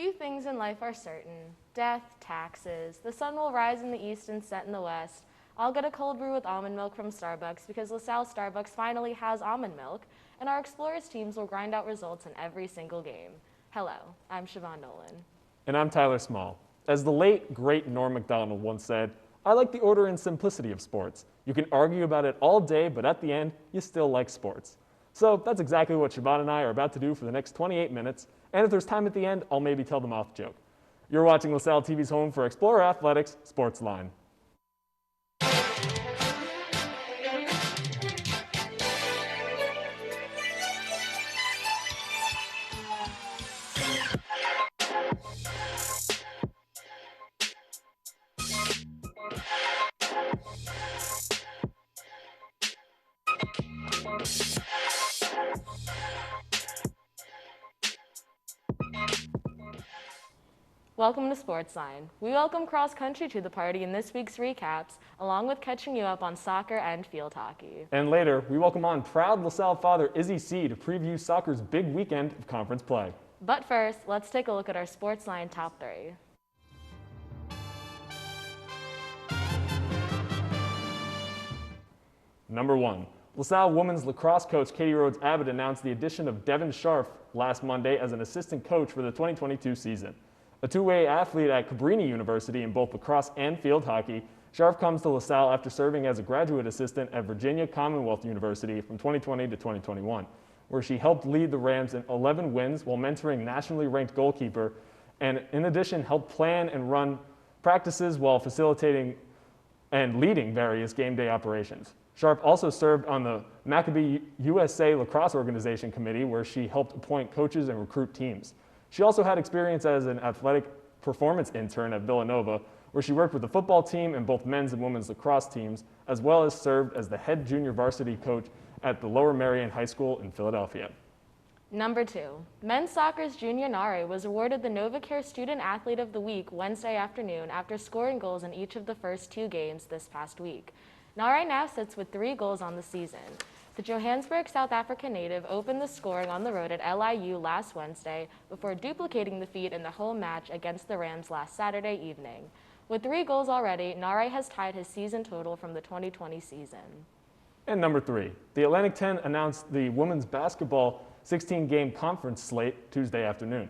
Few things in life are certain. Death, taxes, the sun will rise in the east and set in the west. I'll get a cold brew with almond milk from Starbucks because LaSalle Starbucks finally has almond milk, and our Explorers teams will grind out results in every single game. Hello, I'm Siobhan Nolan. And I'm Tyler Small. As the late, great Norm Macdonald once said, I like the order and simplicity of sports. You can argue about it all day, but at the end, you still like sports. So that's exactly what Siobhan and I are about to do for the next 28 minutes, and if there's time at the end, I'll maybe tell the mouth joke. You're watching LaSalle TV's home for Explorer Athletics, SportsLine. Welcome to SportsLine. We welcome cross country to the party in this week's recaps, along with catching you up on soccer and field hockey. And later, we welcome on proud LaSalle father Izzy C. to preview soccer's big weekend of conference play. But first, let's take a look at our SportsLine top 3. Number 1. LaSalle women's lacrosse coach Katie Rhodes Abbott announced the addition of Devin Scharf last Monday as an assistant coach for the 2022 season. A two-way athlete at Cabrini University in both lacrosse and field hockey, Scharf comes to LaSalle after serving as a graduate assistant at Virginia Commonwealth University from 2020 to 2021, where she helped lead the Rams in 11 wins while mentoring nationally ranked goalkeeper, and in addition helped plan and run practices while facilitating and leading various game day operations. Scharf also served on the Maccabee USA Lacrosse Organization Committee, where she helped appoint coaches and recruit teams. She also had experience as an athletic performance intern at Villanova, where she worked with the football team and both men's and women's lacrosse teams, as well as served as the head junior varsity coach at the Lower Merion High School in Philadelphia. Number 2. Men's soccer's Junior Nare was awarded the NovaCare Student Athlete of the Week Wednesday afternoon after scoring goals in each of the first 2 games this past week. Nare now sits with 3 goals on the season. The Johannesburg, South Africa native opened the scoring on the road at LIU last Wednesday before duplicating the feat in the home match against the Rams last Saturday evening. With 3 goals already, Nare has tied his season total from the 2020 season. And number 3, the Atlantic 10 announced the women's basketball 16-game conference slate Tuesday afternoon.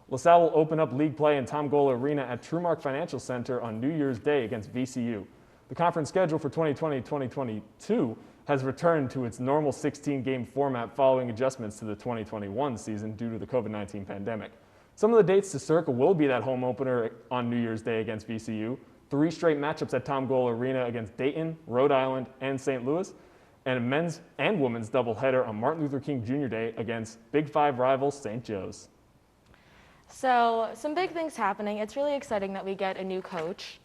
LaSalle will open up league play in Tom Gola Arena at Trumark Financial Center on New Year's Day against VCU. The conference schedule for 2020-2022 has returned to its normal 16-game format following adjustments to the 2021 season due to the COVID-19 pandemic. Some of the dates to circle will be that home opener on New Year's Day against VCU, 3 straight matchups at Tom Gola Arena against Dayton, Rhode Island, and St. Louis, and a men's and women's doubleheader on Martin Luther King Jr. Day against Big Five rivals St. Joe's. So some big things happening. It's really exciting that we get a new coach.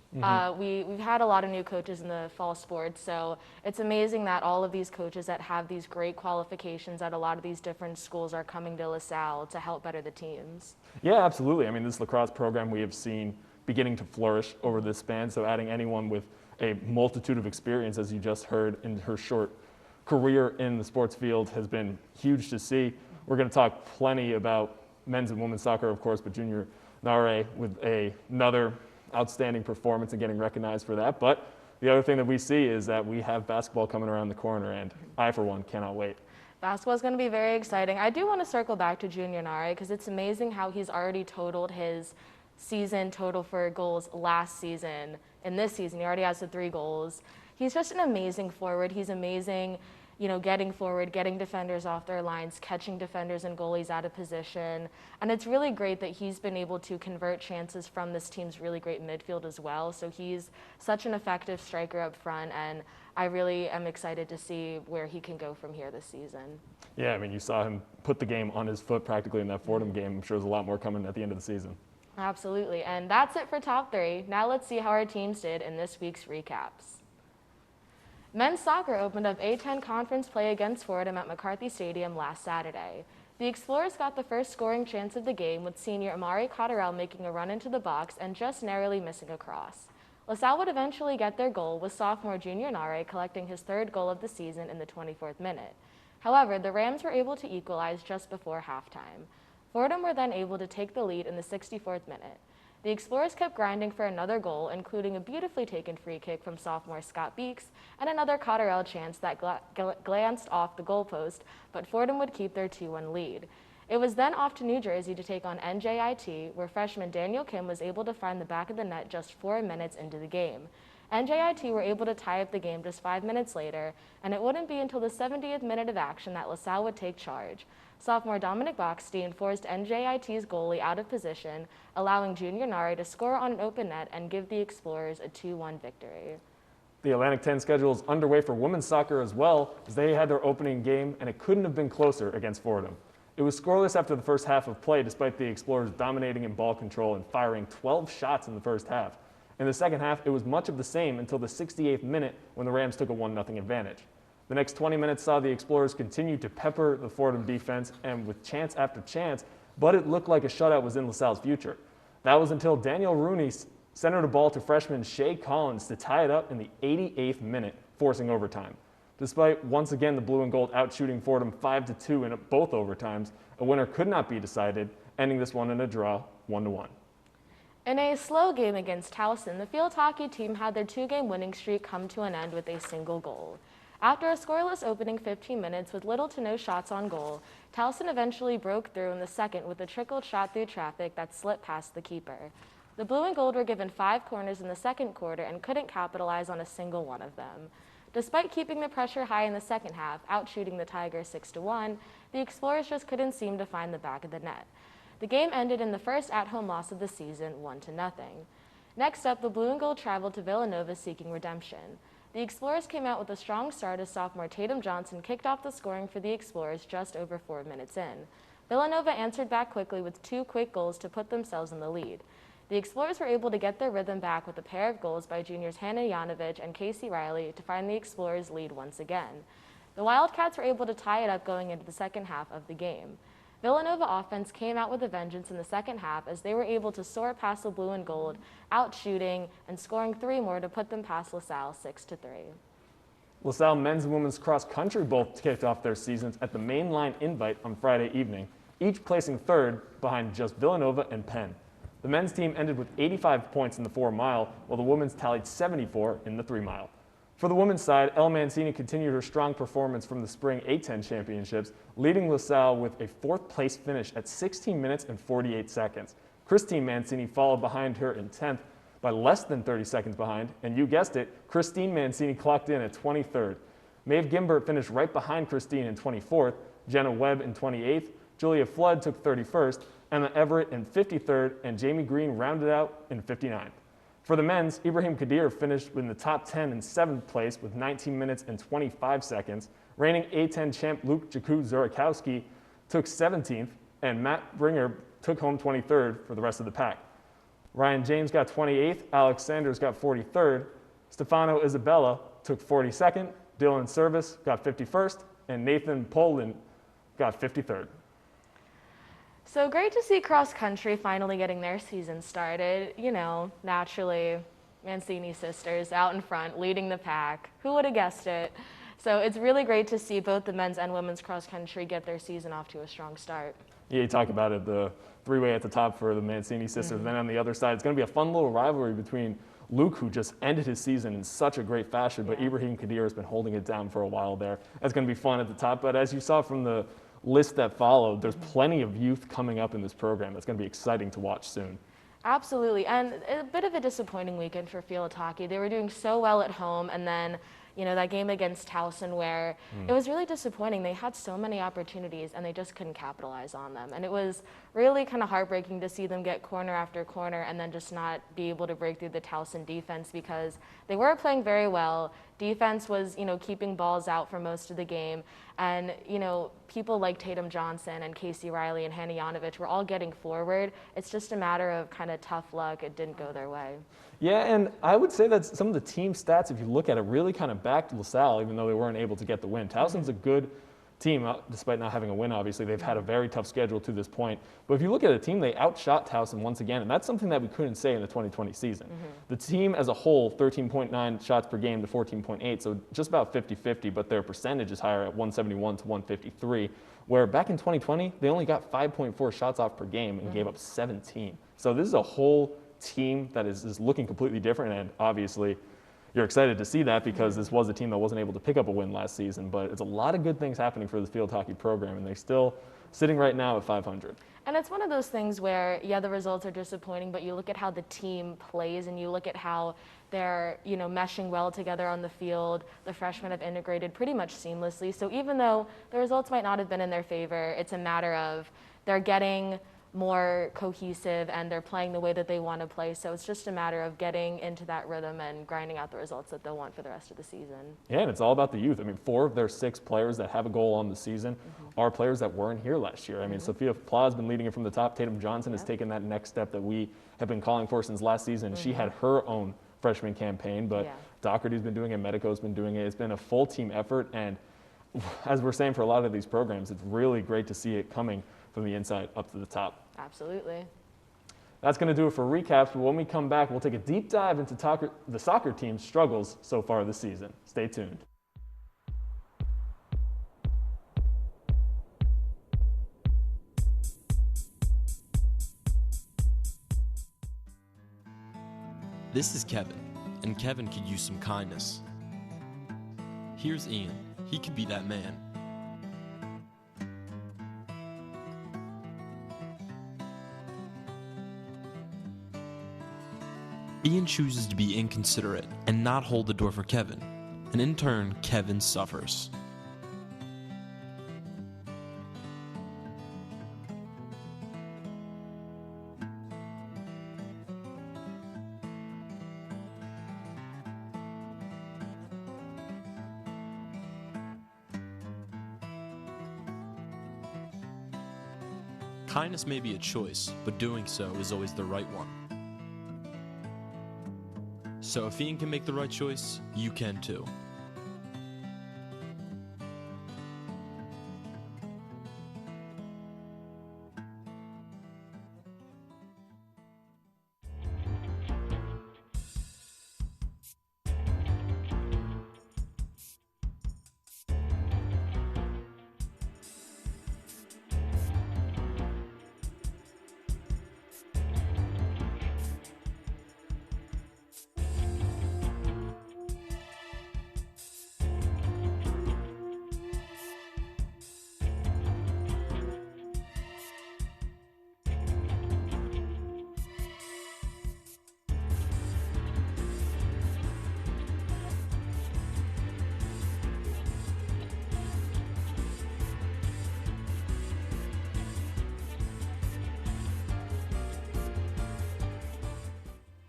We've had a lot of new coaches in the fall sports, so it's amazing that all of these coaches that have these great qualifications at a lot of these different schools are coming to LaSalle to help better the teams. Yeah, absolutely. I mean, this lacrosse program we have seen beginning to flourish over this span, so adding anyone with a multitude of experience, as you just heard in her short career in the sports field, has been huge to see. We're going to talk plenty about men's and women's soccer, of course, but Junior Nare with another outstanding performance and getting recognized for that. But the other thing that we see is that we have basketball coming around the corner, and I, for one, cannot wait. Basketball is going to be very exciting. I do want to circle back to Junior Nare because it's amazing how he's already totaled his season total for goals last season. In this season, he already has the 3 goals. He's just an amazing forward. He's amazing, getting forward, getting defenders off their lines, catching defenders and goalies out of position. And it's really great that he's been able to convert chances from this team's really great midfield as well. So he's such an effective striker up front, and I really am excited to see where he can go from here this season. Yeah, I mean, you saw him put the game on his foot practically in that Fordham game. I'm sure there's a lot more coming at the end of the season. Absolutely. And that's it for top 3. Now let's see how our teams did in this week's recaps. Men's soccer opened up A10 conference play against Fordham at McCarthy Stadium last Saturday. The Explorers got the first scoring chance of the game with senior Amari Cotterell making a run into the box and just narrowly missing a cross. LaSalle would eventually get their goal, with sophomore Junior Nare collecting his 3rd goal of the season in the 24th minute. However, the Rams were able to equalize just before halftime. Fordham were then able to take the lead in the 64th minute. The Explorers kept grinding for another goal, including a beautifully taken free kick from sophomore Scott Beeks and another Cotterell chance that glanced off the goalpost, but Fordham would keep their 2-1 lead. It was then off to New Jersey to take on NJIT, where freshman Daniel Kim was able to find the back of the net just 4 minutes into the game. NJIT were able to tie up the game just 5 minutes later, and it wouldn't be until the 70th minute of action that LaSalle would take charge. Sophomore Dominic Bachstein forced NJIT's goalie out of position, allowing Junior Nari to score on an open net and give the Explorers a 2-1 victory. The Atlantic 10 schedule is underway for women's soccer as well, as they had their opening game, and it couldn't have been closer against Fordham. It was scoreless after the first half of play, despite the Explorers dominating in ball control and firing 12 shots in the first half. In the second half, it was much of the same until the 68th minute when the Rams took a 1-0 advantage. The next 20 minutes saw the Explorers continue to pepper the Fordham defense and with chance after chance, but it looked like a shutout was in LaSalle's future. That was until Daniel Rooney centered a ball to freshman Shea Collins to tie it up in the 88th minute, forcing overtime. Despite once again the blue and gold outshooting Fordham 5-2 in both overtimes, a winner could not be decided, ending this one in a draw 1-1. In a slow game against Towson, the field hockey team had their 2-game winning streak come to an end with a single goal. After a scoreless opening 15 minutes with little to no shots on goal, Towson eventually broke through in the second with a trickled shot through traffic that slipped past the keeper. The blue and gold were given 5 corners in the second quarter and couldn't capitalize on a single one of them. Despite keeping the pressure high in the second half, outshooting the Tigers 6-1, the Explorers just couldn't seem to find the back of the net. The game ended in the first at-home loss of the season, 1-0. Next up, the blue and gold traveled to Villanova seeking redemption. The Explorers came out with a strong start as sophomore Tatum Johnson kicked off the scoring for the Explorers just over 4 minutes in. Villanova answered back quickly with 2 quick goals to put themselves in the lead. The Explorers were able to get their rhythm back with a pair of goals by juniors Hannah Yanovich and Casey Riley to find the Explorers' lead once again. The Wildcats were able to tie it up going into the second half of the game. Villanova offense came out with a vengeance in the second half as they were able to soar past the blue and gold, out-shooting and scoring 3 more to put them past LaSalle 6-3. LaSalle men's and women's cross country both kicked off their seasons at the mainline invite on Friday evening, each placing third behind just Villanova and Penn. The men's team ended with 85 points in the 4-mile, while the women's tallied 74 in the 3-mile. For the women's side, Elle Mancini continued her strong performance from the spring A10 championships, leading LaSalle with a 4th-place finish at 16 minutes and 48 seconds. Christine Mancini followed behind her in 10th by less than 30 seconds behind, and you guessed it, Christine Mancini clocked in at 23rd. Maeve Gimbert finished right behind Christine in 24th, Jenna Webb in 28th, Julia Flood took 31st, Emma Everett in 53rd, and Jamie Green rounded out in 59th. For the men's, Ibrahim Kadir finished in the top 10 in 7th place with 19 minutes and 25 seconds. Reigning A10 champ Luke Jakub-Zurakowski took 17th, and Matt Bringer took home 23rd for the rest of the pack. Ryan James got 28th, Alex Sanders got 43rd, Stefano Isabella took 42nd, Dylan Service got 51st, and Nathan Poland got 53rd. So great to see cross country finally getting their season started. You know, naturally, Mancini sisters out in front, leading the pack. Who would have guessed it? So it's really great to see both the men's and women's cross country get their season off to a strong start. Yeah, you talk about it, the 3-way at the top for the Mancini sisters. Then on the other side, it's going to be a fun little rivalry between Luke, who just ended his season in such a great fashion, but Ibrahim Kadir has been holding it down for a while there. That's going to be fun at the top. But as you saw from the list that followed, there's plenty of youth coming up in this program. That's going to be exciting to watch soon. Absolutely, and a bit of a disappointing weekend for field hockey. They were doing so well at home, and then that game against Towson where it was really disappointing. They had so many opportunities and they just couldn't capitalize on them. And it was really kind of heartbreaking to see them get corner after corner and then just not be able to break through the Towson defense because they were playing very well. Defense was, keeping balls out for most of the game. And, people like Tatum Johnson and Casey Riley and Hannah Yanovich were all getting forward. It's just a matter of kind of tough luck. It didn't go their way. Yeah, and I would say that some of the team stats, if you look at it, really kind of backed LaSalle, even though they weren't able to get the win. Towson's a good team, despite not having a win, obviously. They've had a very tough schedule to this point. But if you look at the team, they outshot Towson once again, and that's something that we couldn't say in the 2020 season. The team as a whole, 13.9 shots per game to 14.8, so just about 50-50, but their percentage is higher at 171 to 153, where back in 2020, they only got 5.4 shots off per game and gave up 17. So this is a whole team that is looking completely different, and obviously you're excited to see that because this was a team that wasn't able to pick up a win last season. But it's a lot of good things happening for the field hockey program, and they're still sitting right now at 500. And it's one of those things where, yeah, the results are disappointing, but you look at how the team plays and you look at how they're, meshing well together on the field. The freshmen have integrated pretty much seamlessly. So even though the results might not have been in their favor, it's a matter of they're getting more cohesive and they're playing the way that they want to play. So it's just a matter of getting into that rhythm and grinding out the results that they'll want for the rest of the season. Yeah, and it's all about the youth. I mean, 4 of their 6 players that have a goal on the season are players that weren't here last year. I mean, Sophia Pla has been leading it from the top. Tatum Johnson has taken that next step that we have been calling for since last season. She had her own freshman campaign, but Doherty's been doing it, Medico's been doing it. It's been a full team effort, and as we're saying for a lot of these programs, it's really great to see it coming from the inside up to the top. Absolutely. That's going to do it for recaps, but when we come back, we'll take a deep dive into the soccer team's struggles so far this season. Stay tuned. This is Kevin, and Kevin could use some kindness. Here's Ian. He could be that man. Ian chooses to be inconsiderate and not hold the door for Kevin, and in turn, Kevin suffers. Kindness may be a choice, but doing so is always the right one. So if Ian can make the right choice, you can too.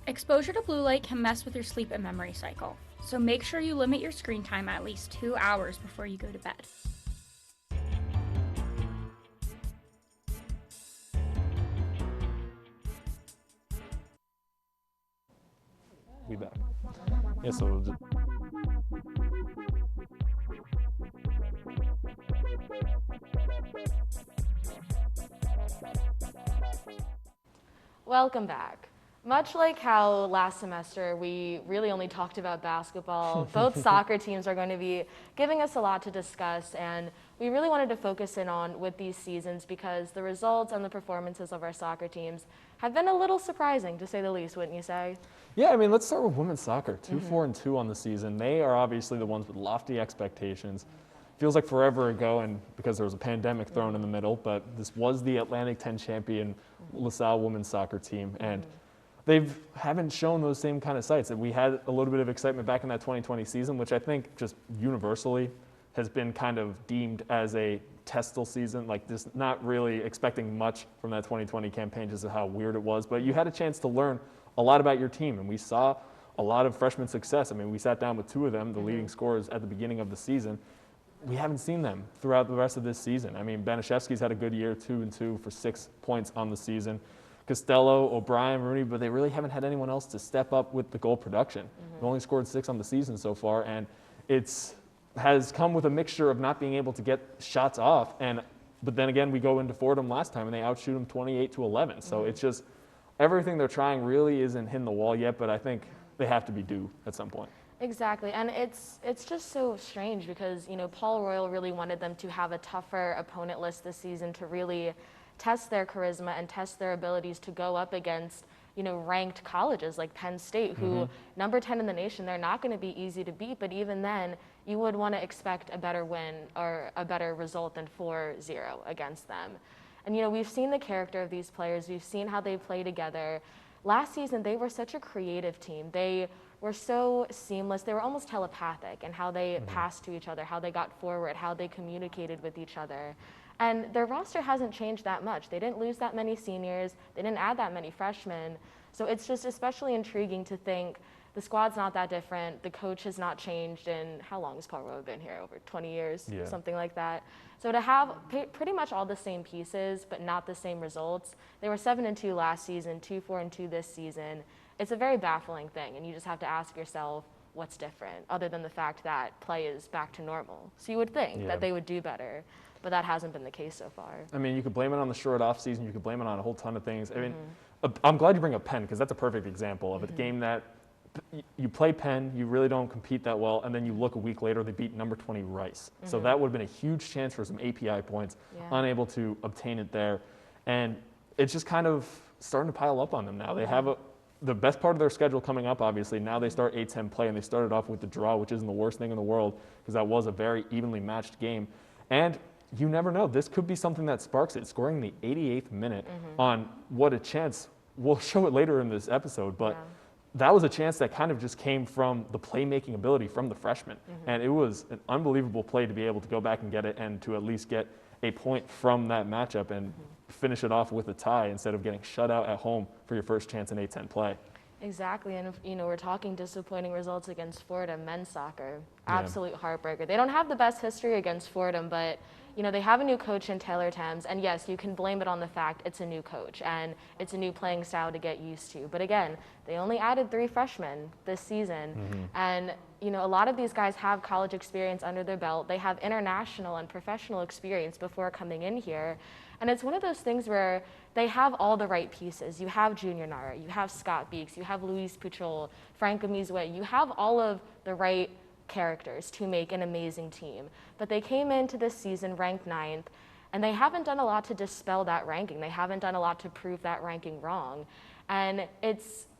Exposure to blue light can mess with your sleep and memory cycle, so make sure you limit your screen time at least 2 hours before you go to bed. We back. Yeah, so Welcome back. Much like how last semester we really only talked about basketball, both soccer teams are going to be giving us a lot to discuss, and we really wanted to focus in on with these seasons because the results and the performances of our soccer teams have been a little surprising, to say the least, wouldn't you say? yeah, I mean, let's start with women's soccer. 2-4-2 on the season. They are obviously the ones with lofty expectations. Feels like forever ago, and because there was a pandemic thrown in the middle, but this was the Atlantic 10 champion LaSalle women's soccer team, and they haven't shown those same kind of sights. And we had a little bit of excitement back in that 2020 season, which I think just universally has been kind of deemed as a testal season, like just not really expecting much from that 2020 campaign, just how weird it was. But you had a chance to learn a lot about your team, and we saw a lot of freshman success. I mean, we sat down with 2 of them, the leading scorers at the beginning of the season. We haven't seen them throughout the rest of this season. I mean, Banaszewski's had a good year, 2-2 for 6 points on the season. Costello, O'Brien, Rooney, but they really haven't had anyone else to step up with the goal production. They've only scored 6 on the season so far, and it's has come with a mixture of not being able to get shots off, but then again, we go into Fordham last time and they outshoot them 28-11. So it's just everything they're trying really isn't hitting the wall yet, but I think they have to be due at some point. Exactly, and it's just so strange because, Paul Royal really wanted them to have a tougher opponent list this season to really test their charisma and test their abilities to go up against, ranked colleges like Penn State, who number 10 in the nation, they're not going to be easy to beat, but even then, you would want to expect a better win or a better result than 4-0 against them. And, we've seen the character of these players. We've seen how they play together. Last season, they were such a creative team. They were so seamless. They were almost telepathic in how they passed to each other, how they got forward, how they communicated with each other. And their roster hasn't changed that much. They didn't lose that many seniors. They didn't add that many freshmen. So it's just especially intriguing to think the squad's not that different. The coach has not changed in, how long has Paul Rowe been here? Over 20 years, something like that. So to have pretty much all the same pieces, but not the same results. They were 7-2 last season, 2-4-2 this season. It's a very baffling thing, and you just have to ask yourself, what's different, other than the fact that play is back to normal. So you would think that they would do better, but that hasn't been the case so far. I mean, you could blame it on the short off season. You could blame it on a whole ton of things. I mean, I'm glad you bring up Penn because that's a perfect example of a game that you play Penn, you really don't compete that well, and then you look a week later, they beat number 20 Rice. So that would have been a huge chance for some API points, unable to obtain it there. And it's just kind of starting to pile up on them now. They have the best part of their schedule coming up, obviously. Now they start A-10 play, and they started off with the draw, which isn't the worst thing in the world because that was a very evenly matched game. And you never know. This could be something that sparks it. Scoring the 88th minute on what a chance. We'll show it later in this episode, but that was a chance that kind of just came from the playmaking ability from the freshmen. And it was an unbelievable play to be able to go back and get it and to at least get a point from that matchup and finish it off with a tie instead of getting shut out at home for your first chance in A-10 play. Exactly, and we're talking disappointing results against Fordham men's soccer. Absolute heartbreaker. They don't have the best history against Fordham, but they have a new coach in Taylor Thames, and yes, you can blame it on the fact it's a new coach and it's a new playing style to get used to. But again, they only added 3 freshmen this season, and a lot of these guys have college experience under their belt. They have international and professional experience before coming in here. And it's one of those things where they have all the right pieces. You have Junior Nara, you have Scott Beeks, you have Luis Puchol, Frank Amizwe. You have all of the right characters to make an amazing team. But they came into this season ranked 9th, and they haven't done a lot to dispel that ranking. They haven't done a lot to prove that ranking wrong. And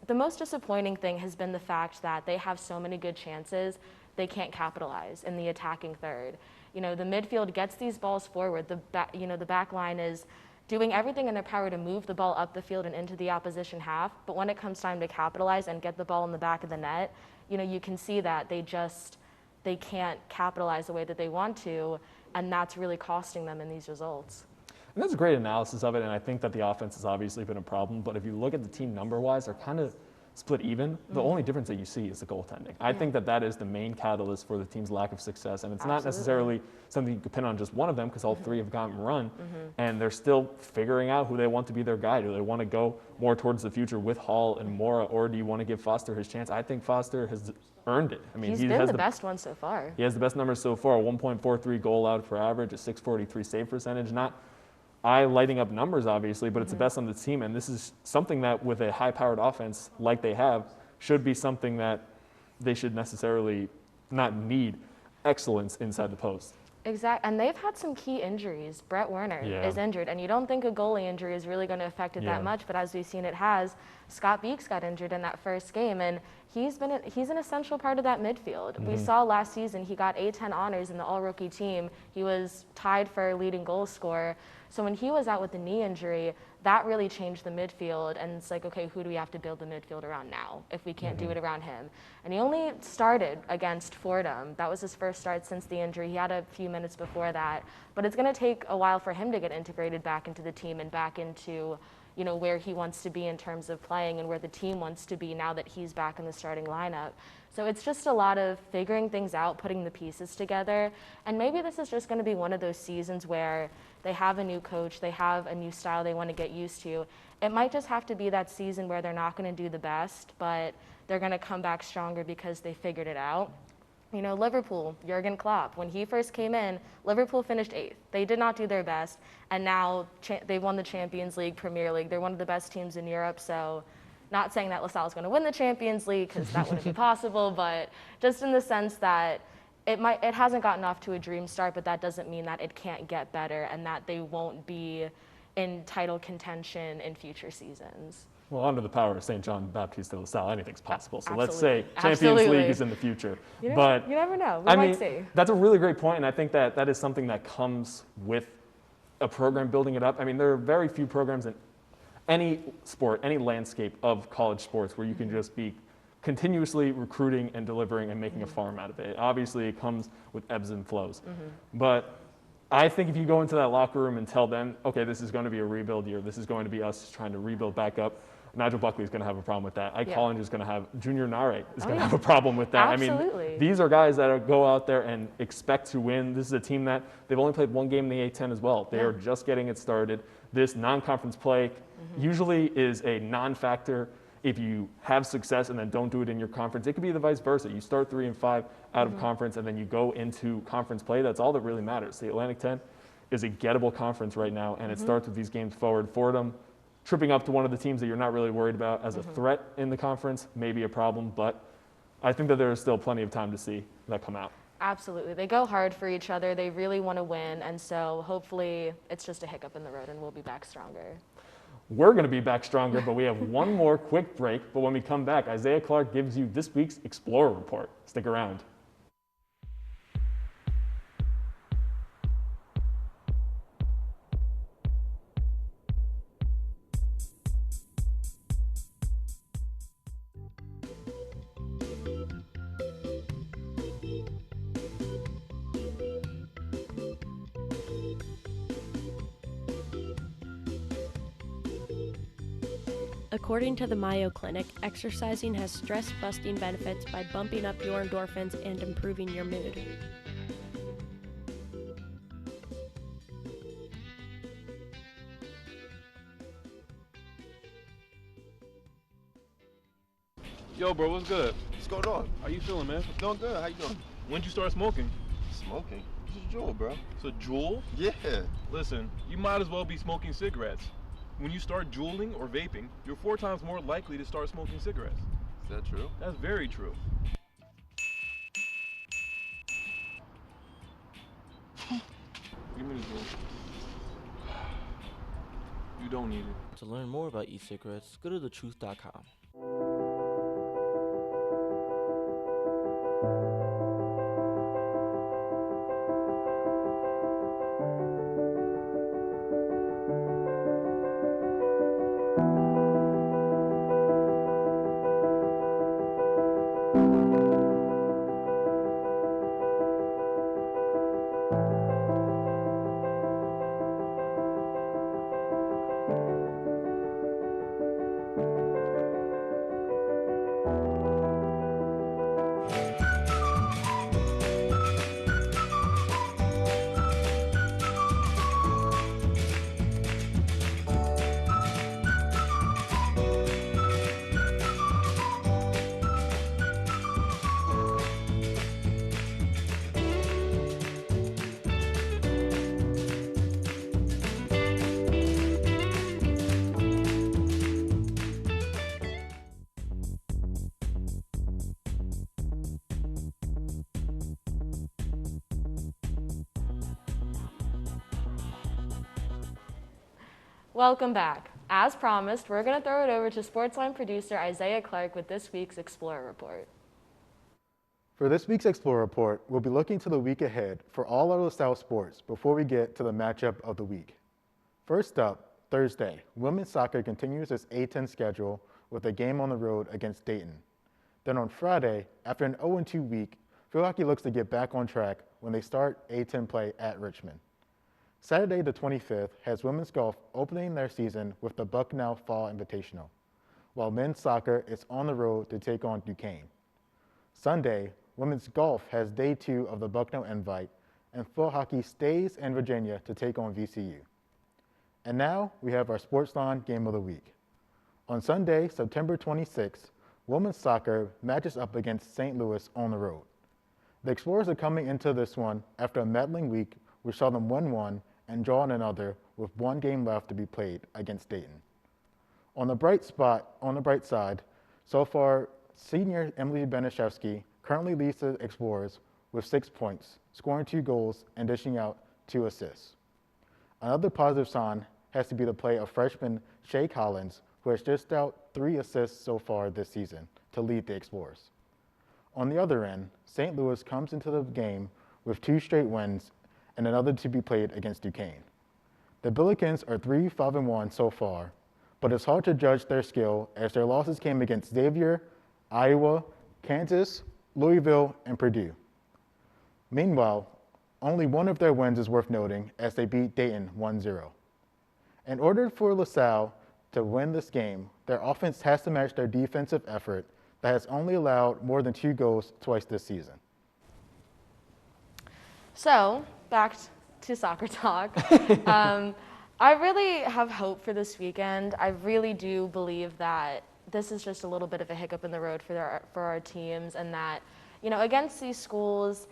the most disappointing thing has been the fact that they have so many good chances, they can't capitalize in the attacking third. The midfield gets these balls forward. The back line is doing everything in their power to move the ball up the field and into the opposition half. But when it comes time to capitalize and get the ball in the back of the net, you can see that they can't capitalize the way that they want to, and that's really costing them in these results. And that's a great analysis of it, and I think that the offense has obviously been a problem. But if you look at the team number-wise, they're kind of split even. The only difference that you see is the goaltending. I think that is the main catalyst for the team's lack of success, and it's not necessarily something you can pin on just one of them because all 3 have gotten run, and they're still figuring out who they want to be their guy. Do they want to go more towards the future with Hall and Mora, or do you want to give Foster his chance? I think Foster has earned it. I mean, he's been the best one so far. He has the best numbers so far, a 1.43 goal out per average, a 643 save percentage. Not eye-lighting up numbers, obviously, but it's the best on the team. And this is something that, with a high-powered offense like they have, should be something that they should necessarily not need excellence inside the post. Exactly, and they've had some key injuries. Brett Werner is injured, and you don't think a goalie injury is really going to affect it that much, but as we've seen, it has. Scott Beeks got injured in that first game, and he's an essential part of that midfield. We saw last season he got A-10 honors in the all-rookie team. He was tied for leading goal scorer. So when he was out with the knee injury, that really changed the midfield, and it's like, okay, who do we have to build the midfield around now if we can't do it around him? And he only started against Fordham. That was his first start since the injury. He had a few minutes before that, but it's going to take a while for him to get integrated back into the team and back into where he wants to be in terms of playing and where the team wants to be now that he's back in the starting lineup. So it's just a lot of figuring things out, putting the pieces together, and maybe this is just going to be one of those seasons where they have a new coach, they have a new style they want to get used to. It might just have to be that season where they're not going to do the best, but they're going to come back stronger because they figured it out. Liverpool, Jurgen Klopp, when he first came in, Liverpool finished 8th. They did not do their best, and now they won the Champions League, Premier League. They're one of the best teams in Europe, so not saying that LaSalle is going to win the Champions League because that wouldn't be possible, but just in the sense that it hasn't gotten off to a dream start, but that doesn't mean that it can't get better and that they won't be in title contention in future seasons. Well, under the power of St. John Baptiste de LaSalle, anything's possible. So let's Absolutely. say Champions League is in the future. But you never know. We I might mean, see. that's a really great point, and I think that is something that comes with a program building it up. I mean, there are very few programs in any sport, any landscape of college sports where you can just be continuously recruiting and delivering and making a farm out of it. Obviously, it comes with ebbs and flows. But I think if you go into that locker room and tell them, okay, this is going to be a rebuild year, this is going to be us trying to rebuild back up, Nigel Buckley is going to have a problem with that. Ike Holland is going to have, Junior Nare is going to have a problem with that. Absolutely. I mean, these are guys that go out there and expect to win. This is a team that they've only played one game in the A-10 as well. They are just getting it started. This non-conference play usually is a non-factor if you have success and then don't do it in your conference. It could be the vice versa. You start 3 and 5 out of conference and then you go into conference play. That's all that really matters. The Atlantic 10 is a gettable conference right now, and it starts with these games forward. Fordham tripping up to one of the teams that you're not really worried about as a threat in the conference may be a problem, but I think that there is still plenty of time to see that come out. Absolutely. They go hard for each other. They really want to win, and so hopefully it's just a hiccup in the road and we'll be back stronger. We're going to be back stronger, but we have one more quick break. But when we come back, Isaiah Clark gives you this week's Explorer Report. Stick around. According to the Mayo Clinic, exercising has stress-busting benefits by bumping up your endorphins and improving your mood. Yo, bro, what's good? What's going on? How you feeling, man? Doing good. How you doing? When'd you start smoking? Smoking? It's a jewel, bro. It's a jewel? Yeah. Listen, you might as well be smoking cigarettes. When you start juuling or vaping, you're 4 times more likely to start smoking cigarettes. Is that true? That's very true. Give me the jewel. You don't need it. To learn more about e-cigarettes, go to thetruth.com. Welcome back. As promised, we're going to throw it over to SportsLine producer Isaiah Clark with this week's Explorer Report. For this week's Explorer Report, we'll be looking to the week ahead for all our LaSalle sports before we get to the matchup of the week. First up, Thursday, women's soccer continues its A-10 schedule with a game on the road against Dayton. Then on Friday, after an 0-2 week, field hockey looks to get back on track when they start A-10 play at Richmond. Saturday the 25th has women's golf opening their season with the Bucknell Fall Invitational, while men's soccer is on the road to take on Duquesne. Sunday, women's golf has day 2 of the Bucknell Invite, and field hockey stays in Virginia to take on VCU. And now we have our SportsLine Game of the Week. On Sunday, September 26th, women's soccer matches up against St. Louis on the road. The Explorers are coming into this one after a meddling week, which saw them win one and draw in another with one game left to be played against Dayton. On the bright side, so far, senior Emily Benishevsky currently leads the Explorers with 6 points, scoring 2 goals and dishing out 2 assists. Another positive sign has to be the play of freshman Shay Collins, who has dished out 3 assists so far this season to lead the Explorers. On the other end, St. Louis comes into the game with 2 straight wins and another to be played against Duquesne. The Billikens are 3-5-1 so far, but it's hard to judge their skill as their losses came against Xavier, Iowa, Kansas, Louisville, and Purdue. Meanwhile, only one of their wins is worth noting as they beat Dayton 1-0. In order for LaSalle to win this game, their offense has to match their defensive effort that has only allowed more than 2 goals twice this season. So, back to soccer talk. I really have hope for this weekend. I really do believe that this is just a little bit of a hiccup in the road for our teams, and that, you know, against these schools,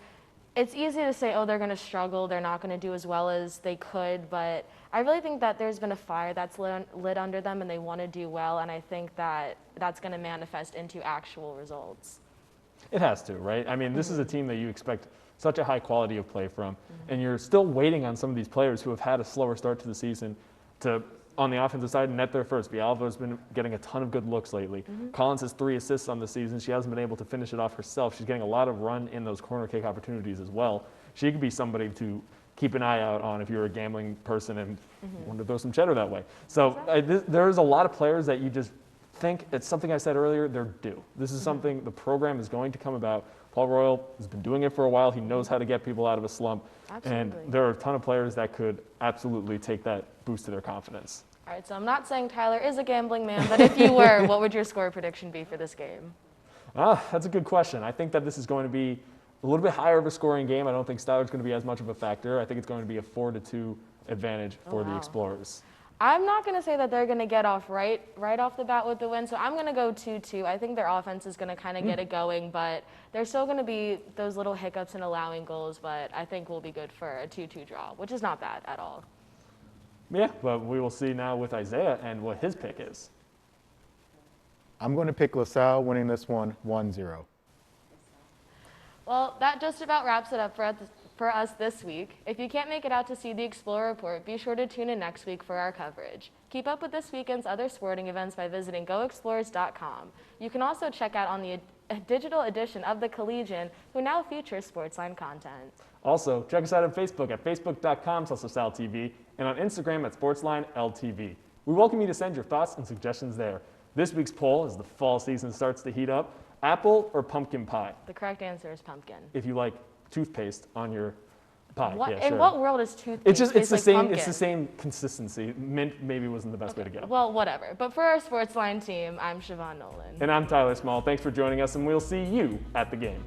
it's easy to say, oh, they're going to struggle, they're not going to do as well as they could, but I really think that there's been a fire that's lit under them and they want to do well, and I think that that's going to manifest into actual results. It has to, right? I mean, this is a team that you expect such a high quality of play from, and you're still waiting on some of these players who have had a slower start to the season to, on the offensive side, net their first. Villalba's been getting a ton of good looks lately. Collins has 3 assists on the season. She hasn't been able to finish it off herself. She's getting a lot of run in those corner kick opportunities as well. She could be somebody to keep an eye out on if you're a gambling person and want to throw some cheddar that way. So there's a lot of players that you just think, it's something I said earlier, they're due. This is something the program is going to come about. Paul Royal has been doing it for a while. He knows how to get people out of a slump. Absolutely. And there are a ton of players that could absolutely take that boost to their confidence. All right, so I'm not saying Tyler is a gambling man, but if you were, what would your score prediction be for this game? That's a good question. I think that this is going to be a little bit higher of a scoring game. I don't think Styler's going to be as much of a factor. I think it's going to be a 4-2 advantage for the Explorers. I'm not going to say that they're going to get off right off the bat with the win, so I'm going to go 2-2. I think their offense is going to kind of get it going, but there's still going to be those little hiccups in allowing goals, but I think we'll be good for a 2-2 draw, which is not bad at all. Yeah, but we will see now with Isaiah and what his pick is. I'm going to pick LaSalle winning this one 1-0. Well, that just about wraps it up for us this week. If you can't make it out to see the Explorer Report, be sure to tune in next week for our coverage. Keep up with this weekend's other sporting events by visiting goexplorers.com. You can also check out on the digital edition of the Collegian, who now features SportsLine content. Also, check us out on Facebook at facebook.com/LaSalleTV and on Instagram at SportsLineLTV. We welcome you to send your thoughts and suggestions there. This week's poll, as the fall season starts to heat up, apple or pumpkin pie? The correct answer is pumpkin. If you like toothpaste on your pie. What, yeah, in sure. what world is toothpaste? It's the like same. pumpkin? It's the same consistency. Mint maybe wasn't the best way to go. Well, whatever. But for our SportsLine team, I'm Siobhan Nolan. And I'm Tyler Small. Thanks for joining us, and we'll see you at the game.